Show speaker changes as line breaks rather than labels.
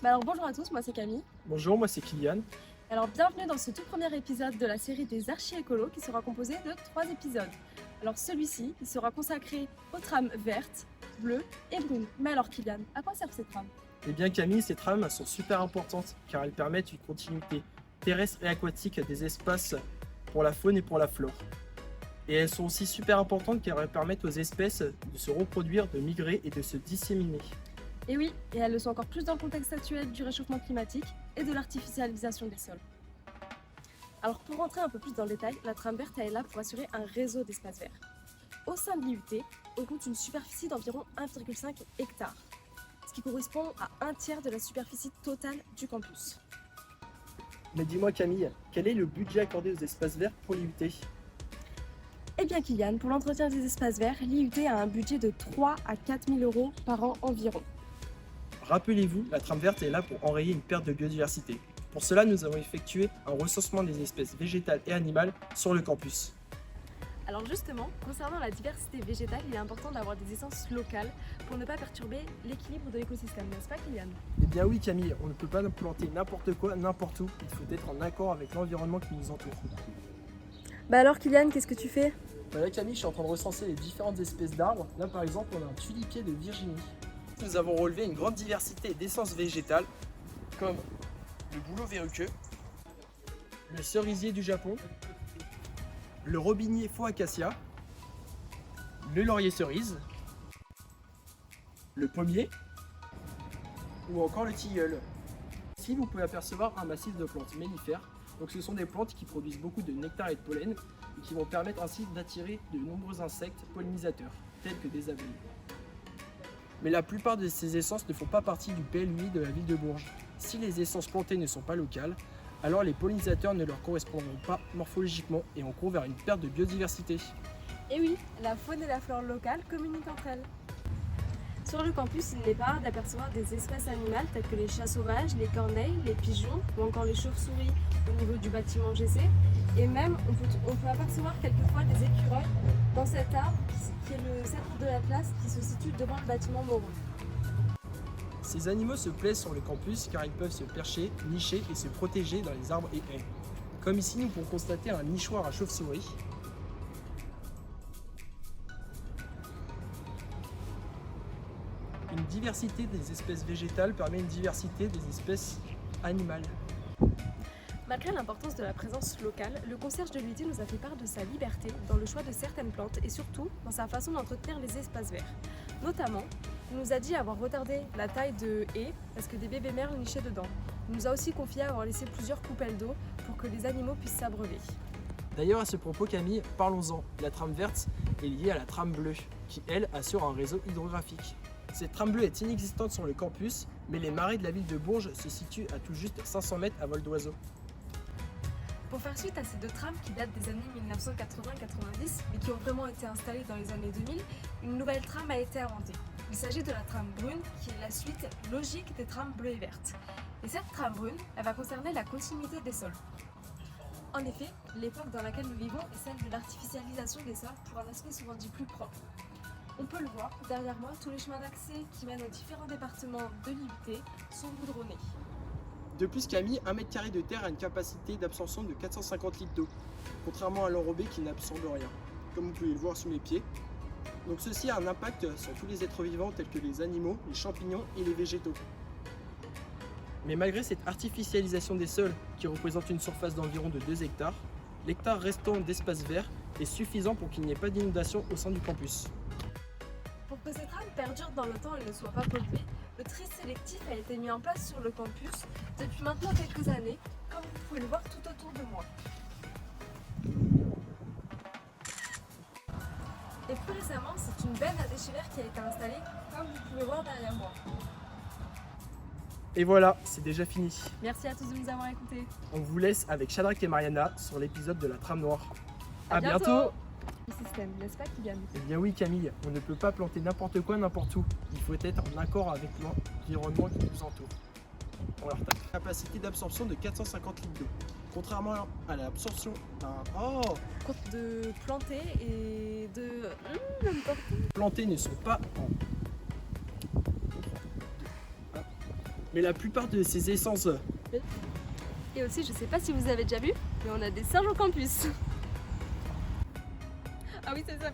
Bonjour à tous, moi c'est Camille.
Bonjour, moi c'est Kylian.
Alors bienvenue dans ce tout premier épisode de la série des archi-écolos qui sera composé de 3 épisodes. Alors celui-ci, il sera consacré aux trames vertes, bleues et brunes. Mais alors Kylian, à quoi servent ces trames?
Eh bien Camille, ces trames sont super importantes car elles permettent une continuité terrestre et aquatique des espaces pour la faune et pour la flore. Et elles sont aussi super importantes car elles permettent aux espèces de se reproduire, de migrer et de se disséminer.
Et oui, et elles le sont encore plus dans le contexte actuel du réchauffement climatique et de l'artificialisation des sols. Alors pour rentrer un peu plus dans le détail, la trame verte elle est là pour assurer un réseau d'espaces verts. Au sein de l'IUT, on compte une superficie d'environ 1,5 hectares, ce qui correspond à un tiers de la superficie totale du campus.
Mais dis-moi Camille, quel est le budget accordé aux espaces verts pour l'IUT?
Eh bien Kylian, pour l'entretien des espaces verts, l'IUT a un budget de 3 à 4 000 euros par an environ.
Rappelez-vous, la trame verte est là pour enrayer une perte de biodiversité. Pour cela, nous avons effectué un recensement des espèces végétales et animales sur le campus.
Alors justement, concernant la diversité végétale, il est important d'avoir des essences locales pour ne pas perturber l'équilibre de l'écosystème, n'est-ce pas Kylian?
Eh bien oui Camille, on ne peut pas planter n'importe quoi, n'importe où. Il faut être en accord avec l'environnement qui nous entoure.
Alors Kylian, qu'est-ce que tu fais?
Là Camille, je suis en train de recenser les différentes espèces d'arbres. Là par exemple, on a un tulipier de Virginie. Nous avons relevé une grande diversité d'essences végétales, comme le bouleau verruqueux, le cerisier du Japon, le robinier faux acacia, le laurier cerise, le pommier ou encore le tilleul. Ici, vous pouvez apercevoir un massif de plantes mellifères. Donc, ce sont des plantes qui produisent beaucoup de nectar et de pollen et qui vont permettre ainsi d'attirer de nombreux insectes pollinisateurs, tels que des abeilles. Mais la plupart de ces essences ne font pas partie du PLUI de la ville de Bourges. Si les essences plantées ne sont pas locales, alors les pollinisateurs ne leur correspondront pas morphologiquement et on court vers une perte de biodiversité.
Et oui, la faune et la flore locale communiquent entre elles. Sur le campus, il n'est pas rare d'apercevoir des espèces animales telles que les chats sauvages, les corneilles, les pigeons ou encore les chauves-souris au niveau du bâtiment GC. Et même, on peut apercevoir quelquefois des écureuils dans cet arbre qui est le cèdre de l'Atlas qui se situe devant le bâtiment Moreau.
Ces animaux se plaisent sur le campus car ils peuvent se percher, nicher et se protéger dans les arbres et haies. Comme ici, nous pouvons constater un nichoir à chauve-souris. Une diversité des espèces végétales permet une diversité des espèces animales.
Malgré l'importance de la présence locale, le concierge de l'UT nous a fait part de sa liberté dans le choix de certaines plantes et surtout dans sa façon d'entretenir les espaces verts. Notamment, il nous a dit avoir retardé la taille de haies parce que des bébés merles nichaient dedans. Il nous a aussi confié avoir laissé plusieurs coupelles d'eau pour que les animaux puissent s'abreuver.
D'ailleurs, à ce propos, Camille, parlons-en. La trame verte est liée à la trame bleue, qui, elle, assure un réseau hydrographique. Cette trame bleue est inexistante sur le campus, mais les marais de la ville de Bourges se situent à tout juste 500 mètres à vol d'oiseau.
Pour faire suite à ces deux trames qui datent des années 1980-90, mais qui ont vraiment été installées dans les années 2000, une nouvelle trame a été inventée. Il s'agit de la trame brune, qui est la suite logique des trames bleues et vertes. Et cette trame brune, elle va concerner la continuité des sols. En effet, l'époque dans laquelle nous vivons est celle de l'artificialisation des sols pour un aspect souvent dit plus propre. On peut le voir, derrière moi, tous les chemins d'accès qui mènent aux différents départements de l'IUT sont goudronnés.
De plus, Camille, 1 mètre carré de terre a une capacité d'absorption de 450 litres d'eau, contrairement à l'enrobé qui n'absorbe rien, comme vous pouvez le voir sous mes pieds. Donc ceci a un impact sur tous les êtres vivants tels que les animaux, les champignons et les végétaux. Mais malgré cette artificialisation des sols, qui représente une surface d'environ de 2 hectares, l'hectare restant d'espace vert est suffisant pour qu'il n'y ait pas d'inondation au sein du campus.
Pour que ces trames perdurent dans le temps et ne soient pas polluées, le tri sélectif a été mis en place sur le campus depuis maintenant quelques années, comme vous pouvez le voir tout autour de moi. Et plus récemment, c'est une benne à déchets verts qui a été installée, comme vous pouvez voir derrière moi.
Et voilà, c'est déjà fini.
Merci à tous de nous avoir écoutés.
On vous laisse avec Shadrach et Mariana sur l'épisode de la trame noire. À
bientôt.
bientôt.
Le système, n'est-ce pas Kylian?
Eh bien oui Camille, on ne peut pas planter n'importe quoi n'importe où. Il faut être en accord avec l'environnement qui nous entoure. On leur tape. Capacité d'absorption de 450 litres d'eau. Contrairement à l'absorption
De planter et de...
plantés ne sont pas en Mais la plupart de ces essences...
Et aussi, je sais pas si vous avez déjà vu, mais on a des singes au campus. Ah oui, c'est ça.